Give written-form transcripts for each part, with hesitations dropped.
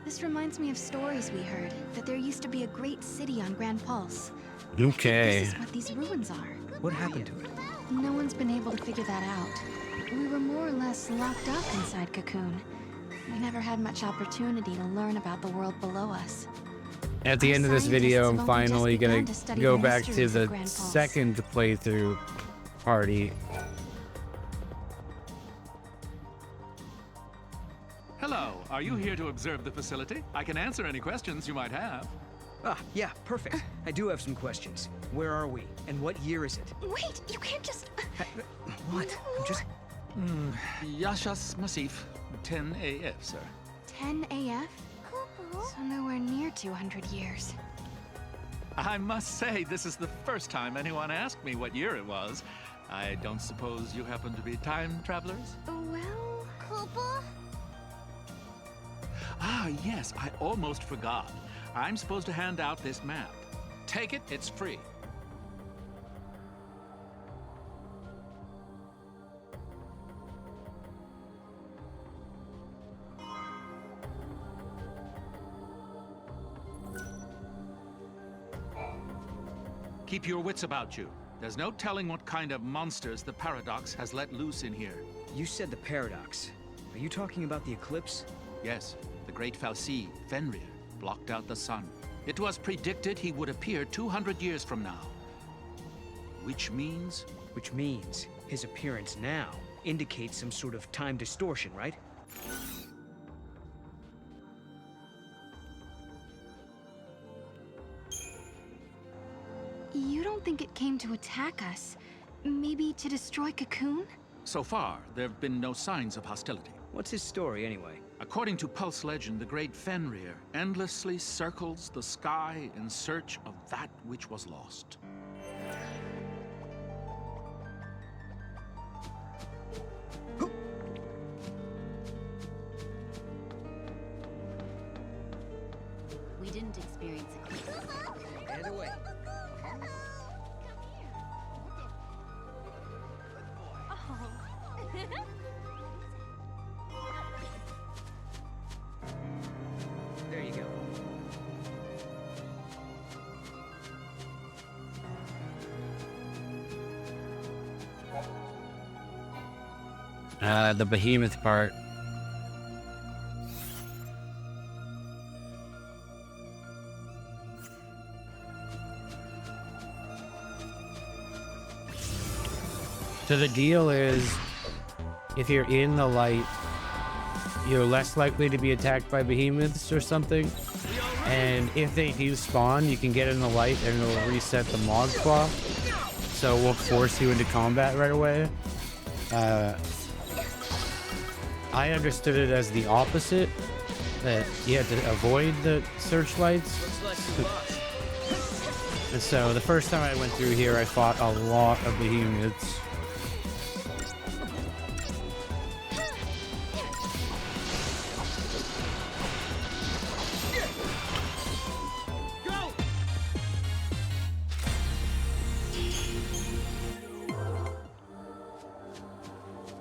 This reminds me of stories we heard, that there used to be a great city on Grand Pulse. Okay. This is what these ruins are. What happened to it? No one's been able to figure that out. We were more or less locked up inside Cocoon. We never had much opportunity to learn about the world below us. At the end of this video, I'm finally gonna go back to the Grand Pulse. second playthrough party. Hello, are you here to observe the facility? I can answer any questions you might have. Ah, yeah, perfect. I do have some questions. Where are we? And what year is it? Wait, you can't just... What? I'm just... Yashas Masif, 10 AF, sir. 10 AF? So nowhere near 200 years. I must say, this is the first time anyone asked me what year it was. I don't suppose you happen to be time travelers? Well... Koopa? Ah, yes, I almost forgot. I'm supposed to hand out this map. Take it, it's free. Keep your wits about you. There's no telling what kind of monsters the Paradox has let loose in here. You said the Paradox. Are you talking about the eclipse? Yes, the great Fal'Cie, Fenrir, blocked out the sun. It was predicted he would appear 200 years from now. Which means... Which means his appearance now indicates some sort of time distortion, right? You don't think it came to attack us? Maybe to destroy Cocoon? So far, there have been no signs of hostility. What's his story, anyway? According to Pulse legend, the great Fenrir endlessly circles the sky in search of that which was lost. We didn't experience eclipse. And away. There you go. The behemoth part. So the deal is, if you're in the light, you're less likely to be attacked by behemoths or something. And if they do spawn, you can get in the light and it'll reset the mod clock. So it will force you into combat right away. I understood it as the opposite, that you had to avoid the searchlights. And so the first time I went through here, I fought a lot of behemoths.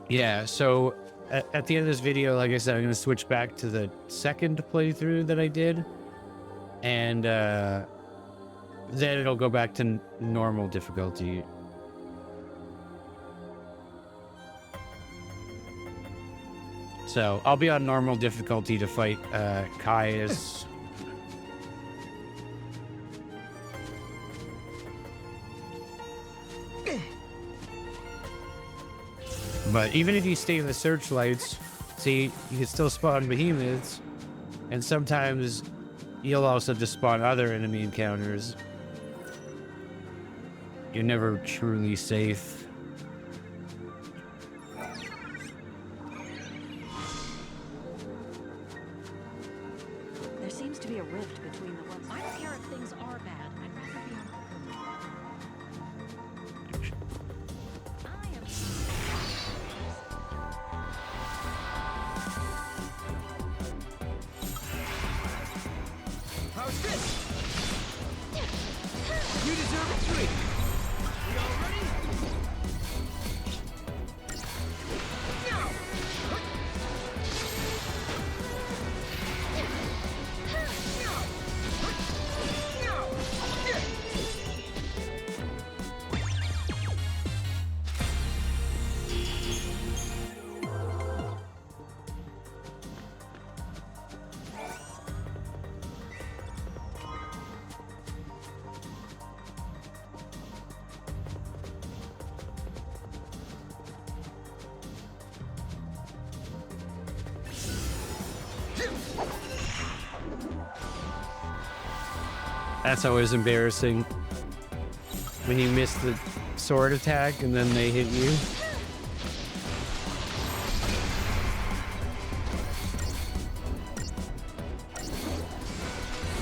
Yeah, so at the end of this video, like I said, I'm going to switch back to the second playthrough that I did. And then it'll go back to normal difficulty. So I'll be on normal difficulty to fight Caius. But even if you stay in the searchlights, see, you can still spawn behemoths, and sometimes you'll also just spawn other enemy encounters. You're never truly safe. There seems to be a rift between the ones. I don't care if things are bad. I'd rather be on Cocoon. I am. How's this? You deserve a treat. We all ready? Now! That's always embarrassing. When you miss the sword attack and then they hit you.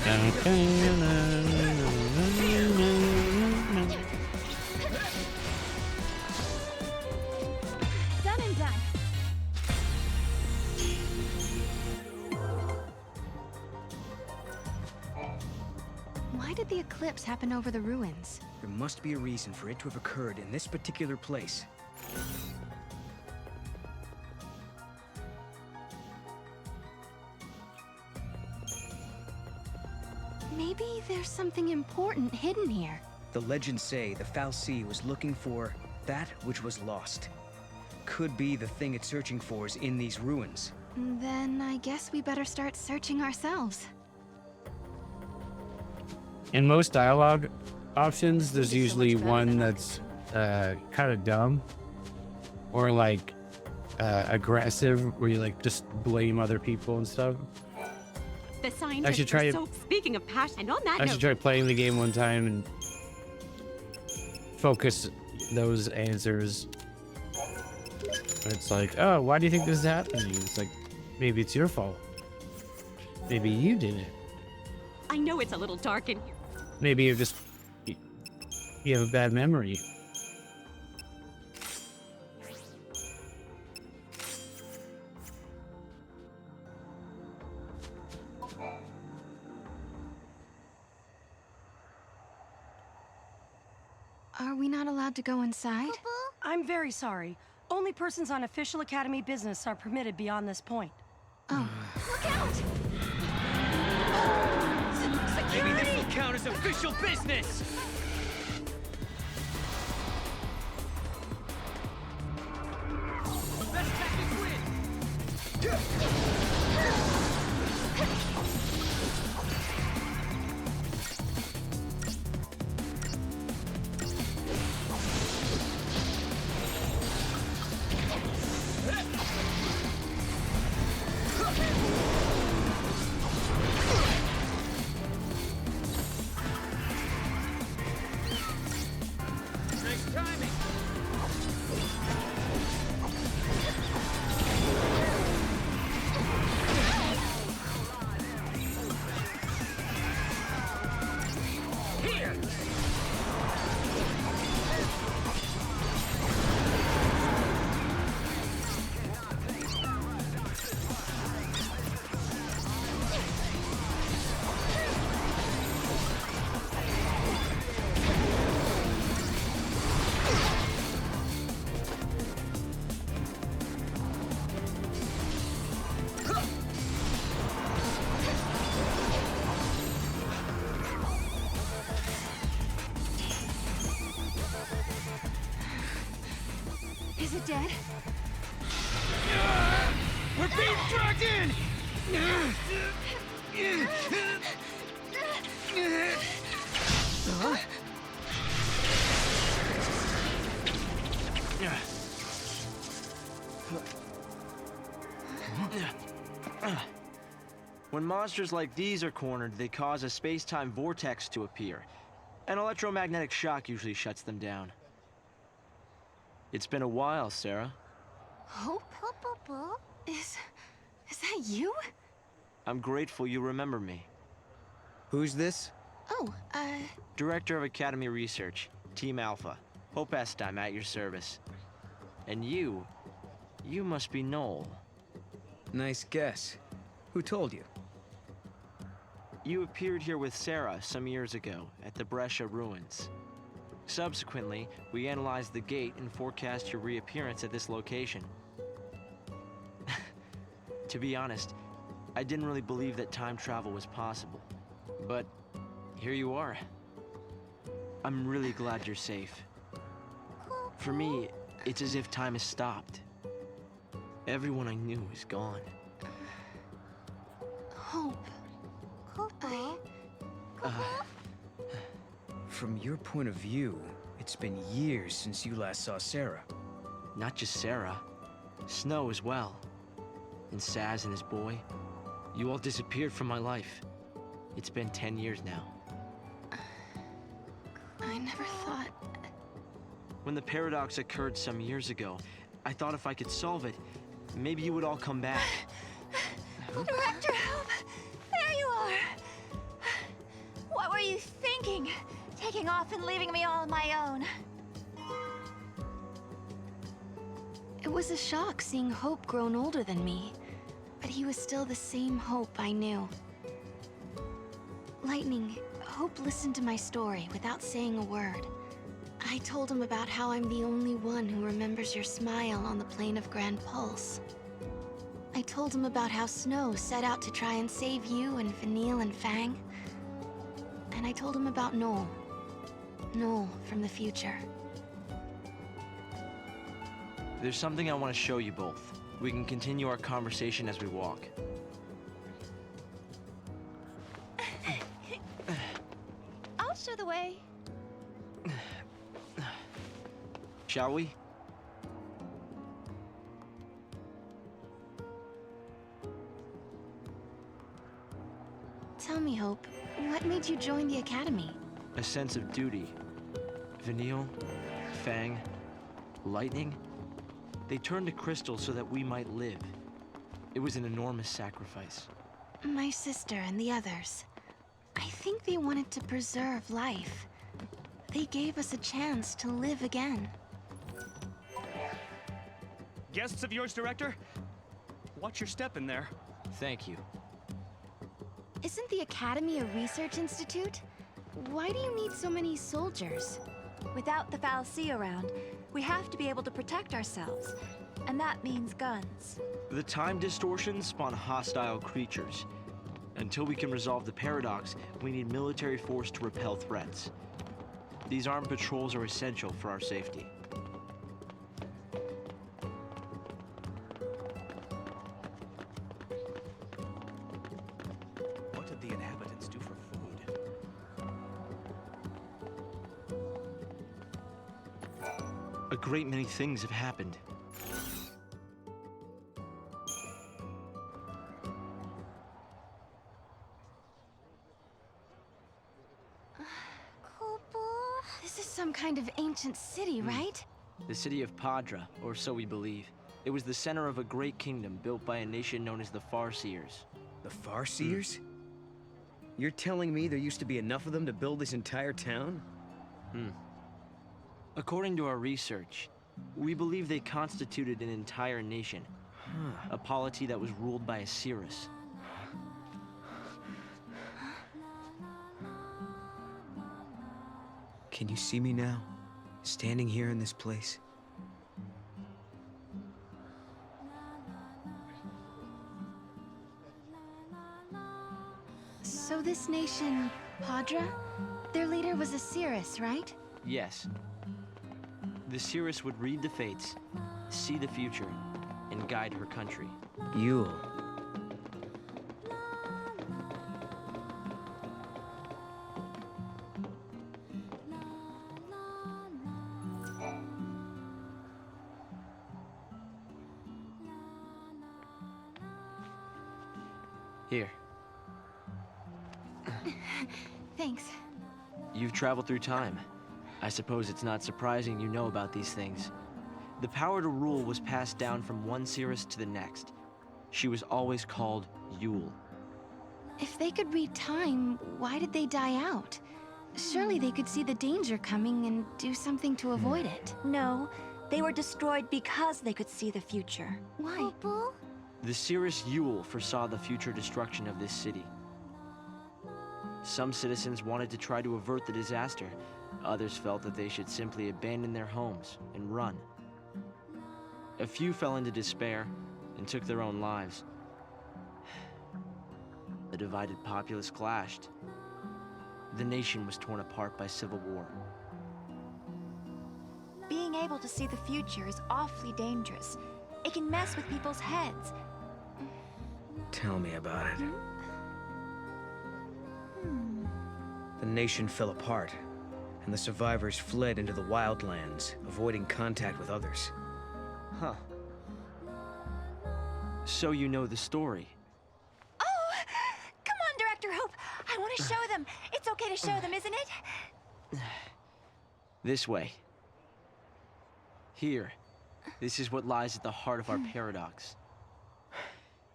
Done and done. Why did the eclipse happen over the ruins? There must be a reason for it to have occurred in this particular place. Maybe there's something important hidden here. The legends say the Fal'Cie was looking for that which was lost. Could be the thing it's searching for is in these ruins. Then I guess we better start searching ourselves. In most dialogue options, there's usually one that's kind of dumb or like aggressive, where you like just blame other people and stuff. The scientists try were it. so speaking of passion, and on that I note, should try playing the game one time and focus those answers. It's like, oh, why do you think this is happening? It's like, maybe it's your fault. Maybe you did it. I know it's a little dark in here. Maybe you're just, you have a bad memory. Are we not allowed to go inside? I'm very sorry. Only persons on official Academy business are permitted beyond this point. Oh, look out! Maybe this will count as official business! Best tactics win! Nice timing! Here! Is it dead? We're being dragged in! Huh? When monsters like these are cornered, they cause a space-time vortex to appear. An electromagnetic shock usually shuts them down. It's been a while, Sarah. Hope? Is that you? I'm grateful you remember me. Who's this? Oh, Director of Academy Research, Team Alpha. Hope Est, I'm at your service. And you must be Noel. Nice guess. Who told you? You appeared here with Sarah some years ago at the Brescia ruins. Subsequently, we analyzed the gate and forecast your reappearance at this location. To be honest, I didn't really believe that time travel was possible. But here you are. I'm really glad you're safe. For me, it's as if time has stopped. Everyone I knew is gone. Hope. From your point of view, it's been years since you last saw Sarah. Not just Sarah, Snow as well. And Saz and his boy. You all disappeared from my life. It's been 10 years now. I never thought... When the paradox occurred some years ago, I thought if I could solve it, maybe you would all come back. Director Hope! There you are! What were you thinking? Taking off and leaving me all on my own? It was a shock seeing Hope grown older than me, but he was still the same Hope I knew. Lightning, Hope listened to my story without saying a word. I told him about how I'm the only one who remembers your smile on the plain of Grand Pulse. I told him about how Snow set out to try and save you and Vanille and Fang. And I told him about Noel. Noel from the future. There's something I want to show you both. We can continue our conversation as we walk. I'll show the way. Shall we? Tell me, Hope, what made you join the Academy? A sense of duty. Vanille, Fang, Lightning, they turned to Crystal so that we might live. It was an enormous sacrifice. My sister and the others. I think they wanted to preserve life. They gave us a chance to live again. Guests of yours, Director? Watch your step in there. Thank you. Isn't the Academy a research institute? Why do you need so many soldiers? Without the fal'Cie around, we have to be able to protect ourselves. And that means guns. The time distortions spawn hostile creatures. Until we can resolve the paradox, we need military force to repel threats. These armed patrols are essential for our safety. What did the inhabitants do for food? A great many things have happened. This is some kind of ancient city, right? The city of Padra, or so we believe. It was the center of a great kingdom built by a nation known as the Farseers. The Farseers? You're telling me there used to be enough of them to build this entire town? According to our research, we believe they constituted an entire nation. A polity that was ruled by a Cirrus. Can you see me now? Standing here in this place? So this nation, Padra, their leader was a Cirrus, right? Yes. The Cirrus would read the fates, see the future, and guide her country. Yule. Here. Thanks. You've traveled through time. I suppose it's not surprising you know about these things. The power to rule was passed down from one Cirrus to the next. She was always called Yule. If they could read time, why did they die out? Surely they could see the danger coming and do something to avoid it. No, they were destroyed because they could see the future. Why? The Cirrus Yule foresaw the future destruction of this city. Some citizens wanted to try to avert the disaster. Others felt that they should simply abandon their homes and run. A few fell into despair and took their own lives. The divided populace clashed. The nation was torn apart by civil war. Being able to see the future is awfully dangerous. It can mess with people's heads. Tell me about it. The nation fell apart, and the survivors fled into the wildlands, avoiding contact with others. Huh. So you know the story. Oh! Come on, Director Hope! I want to show them! It's okay to show them, isn't it? This way. Here. This is what lies at the heart of our paradox.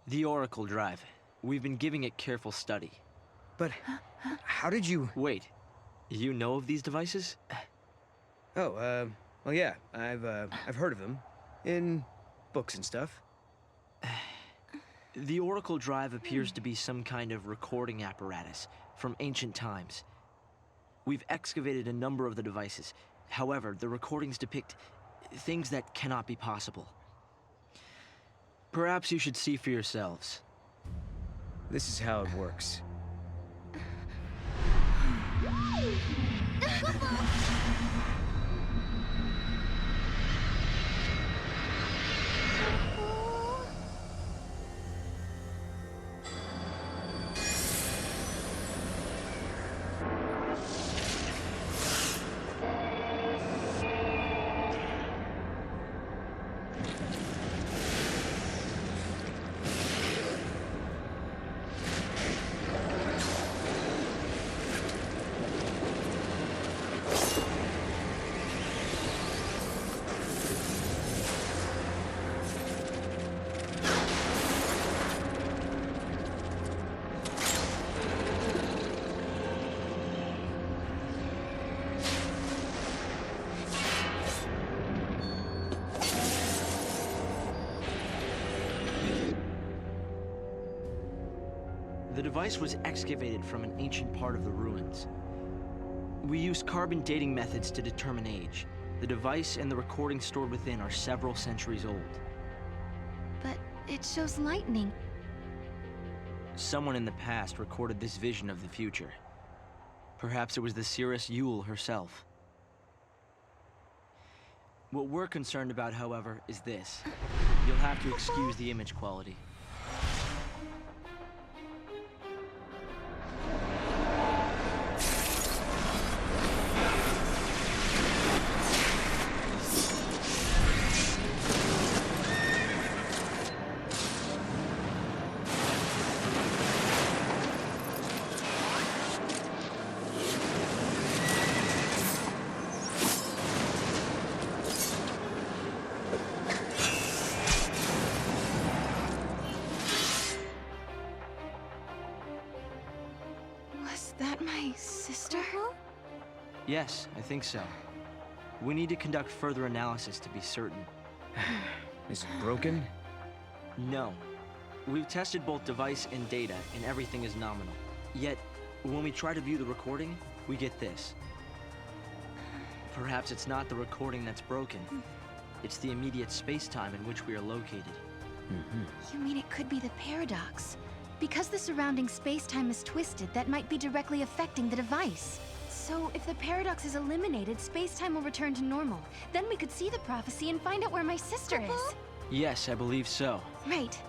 The Oracle Drive. We've been giving it careful study. But how did you... Wait. You know of these devices? Oh, well, yeah. I've heard of them. In books and stuff. The Oracle Drive appears to be some kind of recording apparatus from ancient times. We've excavated a number of the devices. However, the recordings depict things that cannot be possible. Perhaps you should see for yourselves. This is how it works. The device was excavated from an ancient part of the ruins. We used carbon dating methods to determine age. The device and the recordings stored within are several centuries old. But it shows lightning. Someone in the past recorded this vision of the future. Perhaps it was the Seeress Yule herself. What we're concerned about, however, is this. You'll have to excuse the image quality. Was that my sister? Yes, I think so. We need to conduct further analysis to be certain. Is it broken? No. We've tested both device and data, and everything is nominal. Yet, when we try to view the recording, we get this. Perhaps it's not the recording that's broken. It's the immediate space-time in which we are located. You mean it could be the paradox? Because the surrounding space-time is twisted, that might be directly affecting the device. So, if the paradox is eliminated, space-time will return to normal. Then we could see the prophecy and find out where my sister is. Yes, I believe so. Right.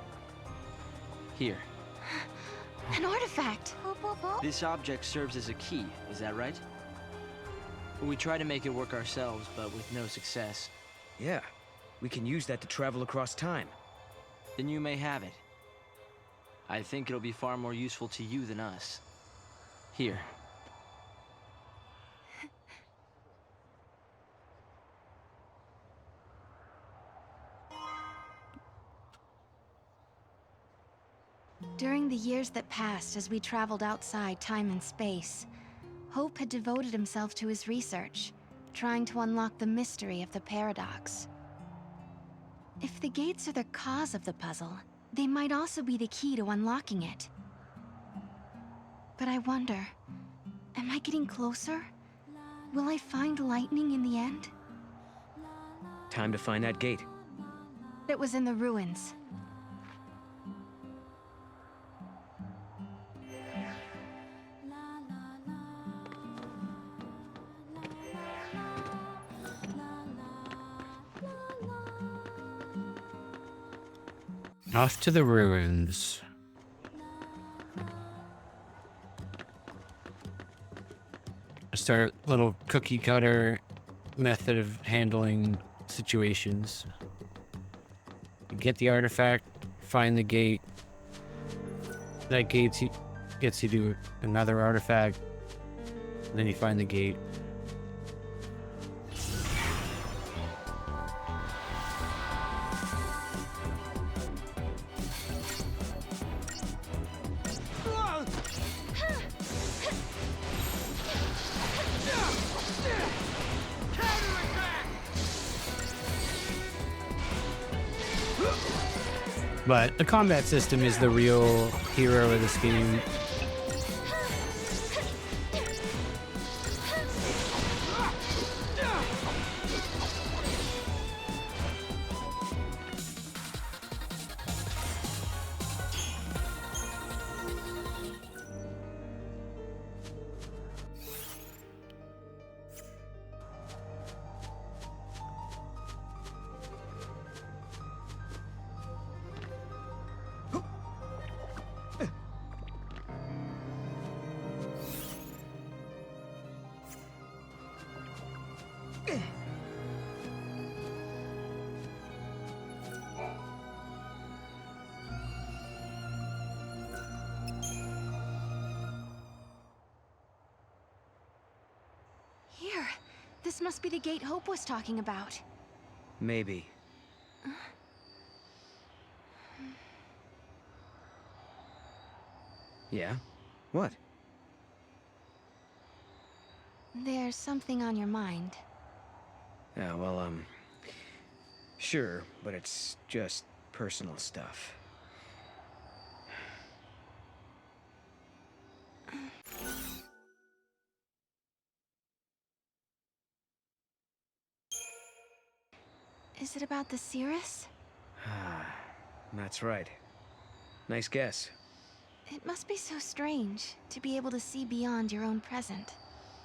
Here. An artifact. This object serves as a key, is that right? We try to make it work ourselves, but with no success. Yeah. We can use that to travel across time. Then you may have it. I think it'll be far more useful to you than us. Here. During the years that passed as we traveled outside time and space, Hope had devoted himself to his research, trying to unlock the mystery of the paradox. If the gates are the cause of the puzzle, they might also be the key to unlocking it. But I wonder, am I getting closer? Will I find lightning in the end? Time to find that gate. It was in the ruins. Off to the ruins. Start a little cookie cutter method of handling situations. You get the artifact, find the gate. That gets you to another artifact. Then you find the gate. But the combat system is the real hero of this game. Here. This must be the gate Hope was talking about. Maybe. Yeah? What? There's something on your mind. Yeah, well, sure, but it's just personal stuff. Is it about the Cirrus? That's right. Nice guess. It must be so strange to be able to see beyond your own present.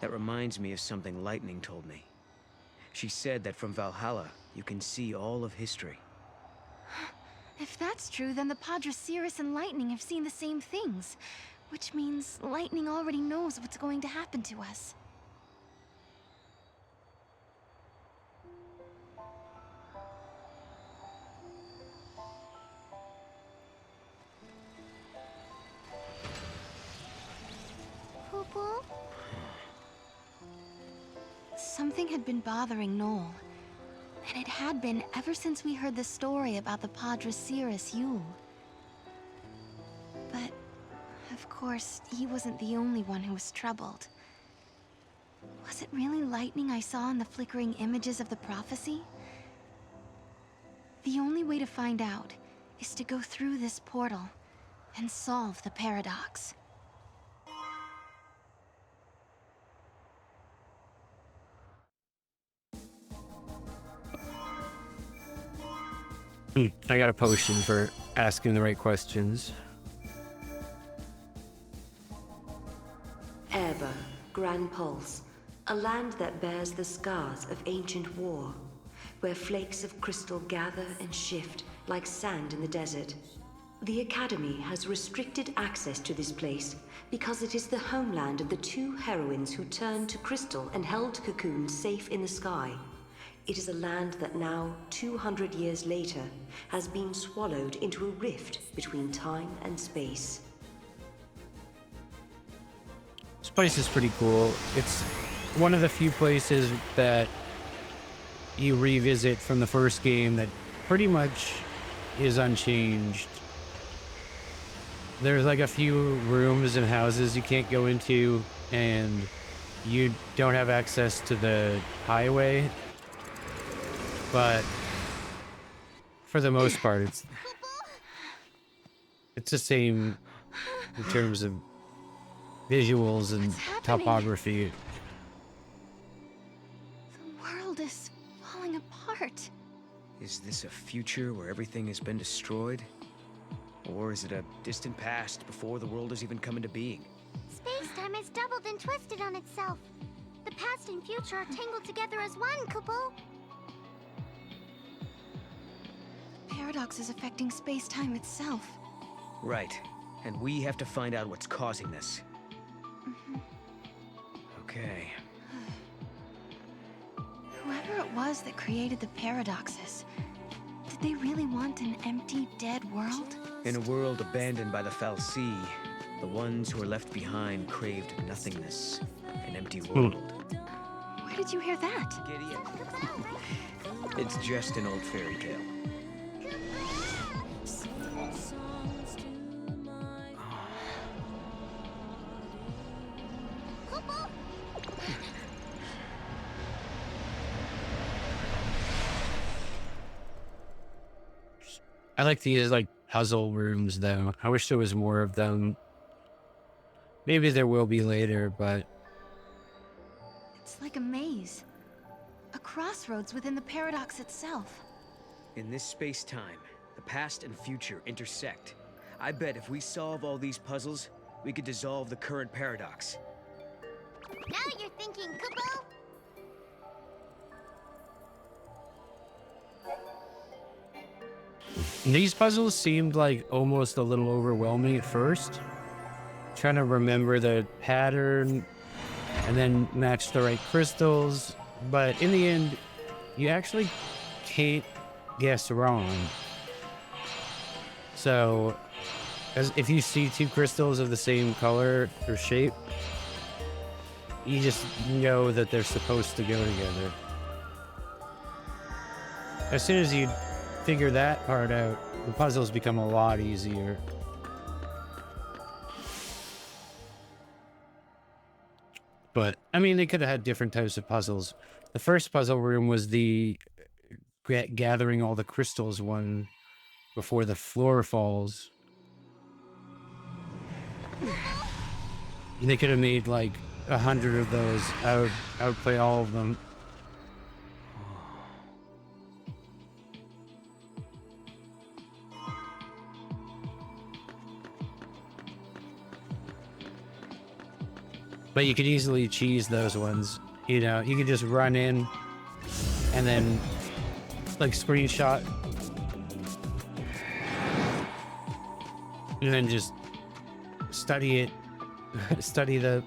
That reminds me of something Lightning told me. She said that from Valhalla, you can see all of history. If that's true, then the Padre Cirrus and Lightning have seen the same things. Which means Lightning already knows what's going to happen to us. Poo-poo? Something had been bothering Noel. And it had been ever since we heard the story about the Padre Cirrus Yule. But, of course, he wasn't the only one who was troubled. Was it really lightning I saw in the flickering images of the prophecy? The only way to find out is to go through this portal and solve the paradox. I got a potion for asking the right questions. Erba, Gran Pulse, a land that bears the scars of ancient war, where flakes of crystal gather and shift like sand in the desert. The Academy has restricted access to this place because it is the homeland of the two heroines who turned to crystal and held Cocoon safe in the sky. It is a land that now, 200 years later, has been swallowed into a rift between time and space. This place is pretty cool. It's one of the few places that you revisit from the first game that pretty much is unchanged. There's like a few rooms and houses you can't go into, and you don't have access to the highway. But for the most part, it's the same in terms of visuals and topography. The world is falling apart. Is this a future where everything has been destroyed? Or is it a distant past before the world has even come into being? Space-time has doubled and twisted on itself. The past and future are tangled together as one, Kupo. Paradox is affecting space-time itself. Right. And we have to find out what's causing this. Okay. Whoever it was that created the paradoxes, did they really want an empty, dead world? In a world abandoned by the fal'Cie, the ones who were left behind craved nothingness, an empty world. Where did you hear that? It's just an old fairy tale. I like these like puzzle rooms, though. I wish there was more of them. Maybe there will be later, but It's like a maze. A crossroads within the paradox itself. In this space-time, the past and future intersect. I bet if we solve all these puzzles, we could dissolve the current paradox. Now you're thinking, Kupo. these puzzles seemed like almost a little overwhelming at first. Trying to remember the pattern and then match the right crystals. But in the end, you actually can't guess wrong. So, if you see two crystals of the same color or shape, you just know that they're supposed to go together. As soon as you figure that part out, the puzzles become a lot easier. But, I mean, they could have had different types of puzzles. The first puzzle room was the gathering all the crystals one before the floor falls. They could have made like 100 of those. I would play all of them. But you could easily cheese those ones. You know, you could just run in and then like screenshot and then just study it, study the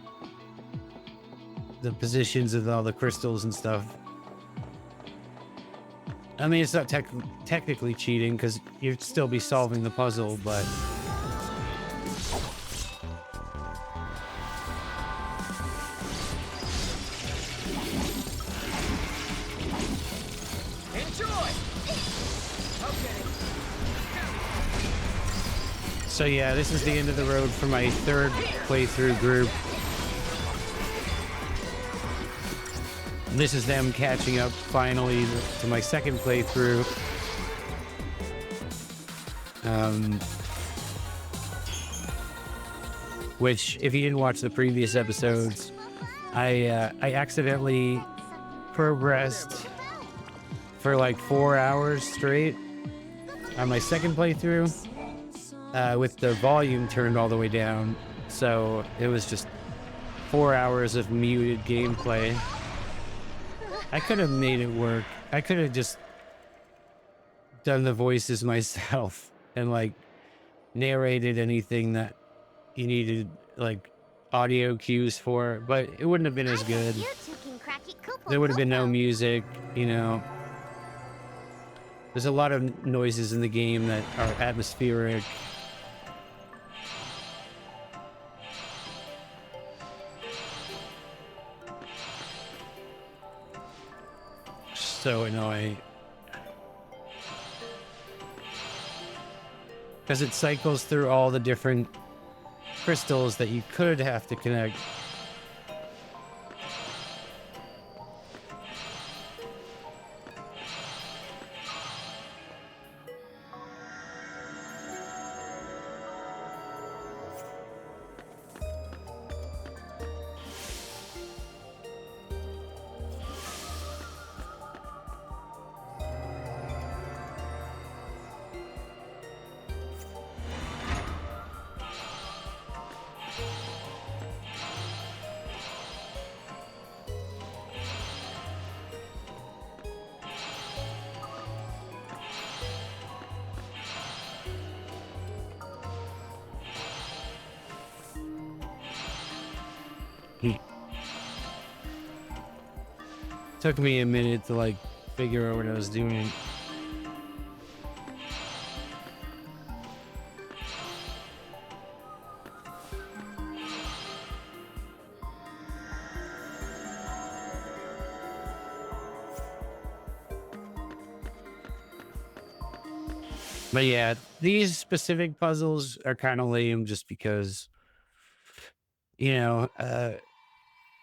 positions of all the crystals and stuff. I mean, it's not technically cheating because you'd still be solving the puzzle, but so yeah, this is the end of the road for my third playthrough group. This is them catching up finally to my second playthrough. Which, if you didn't watch the previous episodes, I accidentally progressed for like 4 hours straight on my second playthrough. With the volume turned all the way down, so it was just 4 hours of muted gameplay. I could have made it work. I could have just done the voices myself and like narrated anything that you needed like audio cues for, but it wouldn't have been as good. There would have been no music, you know. There's a lot of noises in the game that are atmospheric. So annoying. Because it cycles through all the different crystals that you could have to connect. Took me a minute to like figure out what I was doing. But yeah, these specific puzzles are kind of lame just because, you know,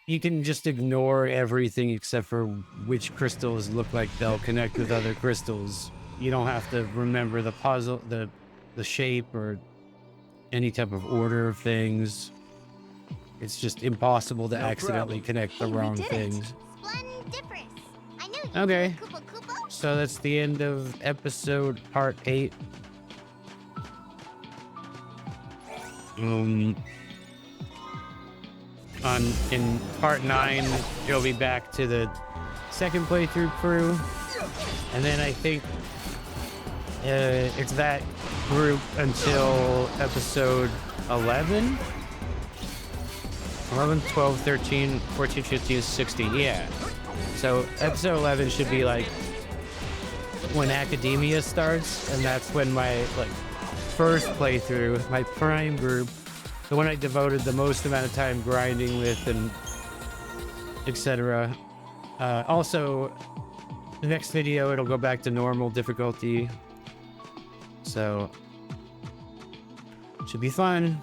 you can just ignore everything except for which crystals look like they'll connect with other crystals. You don't have to remember the puzzle, the the shape or any type of order of things. It's just impossible to accidentally connect the wrong things. Splendiferous. I knew you'd Okay. do it, Koopa Koopa. So that's the end of episode part 8. In part 9, you'll be back to the second playthrough crew, and then I think it's that group until episode 11? 11, 12, 13, 14, 15, 16, yeah. So episode 11 should be like when Academia starts, and that's when my first playthrough, my prime group, the one I devoted the most amount of time grinding with and etc. Also, the next video it'll go back to normal difficulty, so should be fun.